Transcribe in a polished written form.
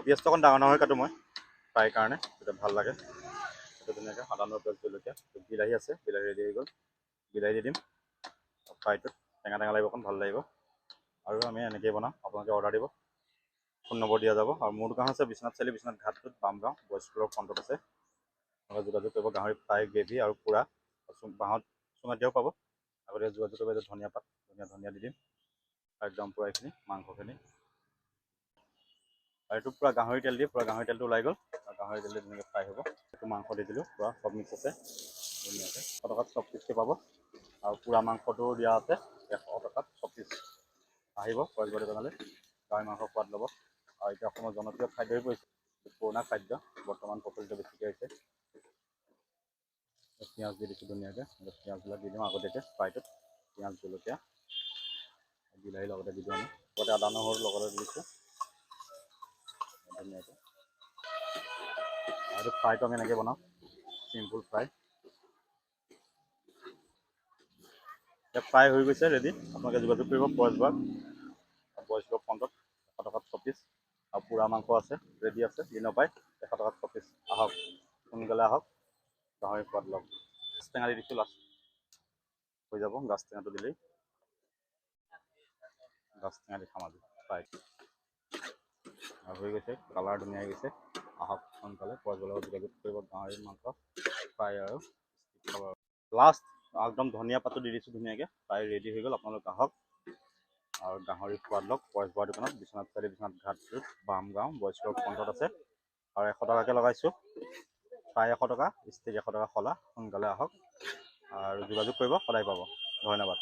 পিঁয়াজটো অকণ ডাঙৰ ডাঙৰ কাটো মই ফ্ৰাই কাৰণে, তেতিয়া ভাল লাগে। সেইটো ধুনীয়াকৈ আদা নহৰু পিঁয়াজ জলকীয়া, বিলাহী আছে, বিলাহী ৰেডি হৈ গ'ল, বিলাহী দি দিম ফ্ৰাইটোত। টেঙা টেঙা লাগিব, অকণ ভাল লাগিব। আৰু আমি এনেকৈয়ে বনাম, আপোনালোকে অৰ্ডাৰ দিব, ফোন নম্বৰ দিয়া যাব। আৰু মোৰ দোকান আছে বিশ্বনাথ চাৰিআলি, বিশ্বনাথ ঘাটটোত, বামগাঁও বইজ স্কুলৰ ফ্ৰণ্টত আছে। আপোনালোকে যোগাযোগ কৰিব। গাহৰি ফ্ৰাই, গ্ৰেভি আৰু পোৰা বাঁহত চুঙাত দিয়াও পাব। আগতে যোগাযোগ কৰিব। ধনিয়া পাত, ধনিয়া দি দিম একদম পূৰা এইখিনি মাংসখিনি। আৰু এইটো পূৰা গাহৰি তেল দি, পূৰা গাহৰি তেলটো ওলাই গ'ল, আৰু গাহৰি তেল দি ধুনীয়াকৈ ফ্ৰাই হ'ব। এইটো মাংস দি দিলোঁ, পূৰা চব মিক্স আছে ধুনীয়াকৈ। 100 টকাত চব পিচকৈ পাব। আৰু পূৰা মাংসটো দিয়া আছে 100 টকাত চব পিচ। আহিব পৰেশবাৰী দোকানলৈ, গাহৰি মাংস সোৱাদ ল'ব। আৰু এতিয়া অসমৰ জনপ্ৰিয় খাদ্য হৈ পৰিছে, পুৰণা খাদ্য, বৰ্তমান প্ৰচলিত বেছিকৈ হৈছে। পিঁয়াজ দি দিছোঁ ধুনীয়াকৈ, পিঁয়াজবিলাক দি দিওঁ আগতীয়াকৈ ফ্ৰাইটোত। পিঁয়াজ জলকীয়া বিলাহী লগতে দি দিওঁ আমি, লগতে আদা নহৰু লগতে দি দিছোঁ ধুনীয়াকৈ। আৰু ফ্ৰাইটো আমি এনেকৈ বনাওঁ, চিম্পুল ফ্ৰাই। এতিয়া ফ্ৰাই হৈ গৈছে, ৰেডি। আপোনালোকে যোগাযোগ কৰিব বইজ স্কুলৰ ফ্ৰণ্টত, 100 টকাত 100 পিচ। আৰু পোৰা মাংস আছে, ৰেডি আছে, দি নাপায় 100 টকাত 100 পিচ। আহক, সোনকালে আহক, গাহৰি সোৱাদ লওক। গাছ টেঙা দি দিছোঁ, লাষ্ট হৈ যাব। গাছ টেঙাটো দিলেই, গাছ টেঙা দি খাম আজি ফ্ৰাই। আৰু হৈ গৈছে, কালাৰ ধুনীয়া হৈ গৈছে। আহক সোনকালে, পৰেশবাৰীৰ লগত যোগাযোগ কৰিব। গাহৰি মাংস ফ্ৰাই আৰু লাষ্ট একদম ধনিয়া পাতটো দি দিছোঁ ধুনীয়াকৈ। ফ্ৰাই ৰেডি হৈ গ'ল। আপোনালোক আহক আৰু গাহৰি সোৱাদ লওক। পৰেশবাৰী দোকানত, বিশ্বনাথ চাৰিআলি, বিশ্বনাথ ঘাটটোত, বামগাঁও বইজ স্কুলৰ ফ্ৰণ্টত আছে। আৰু 100 টকাকৈ লগাইছোঁ। ফ্ৰাই 100 টকা, ষ্টিক 100 টকা খোলা। সোনকালে আহক আৰু যোগাযোগ কৰিব, সদায় পাব। ধন্যবাদ।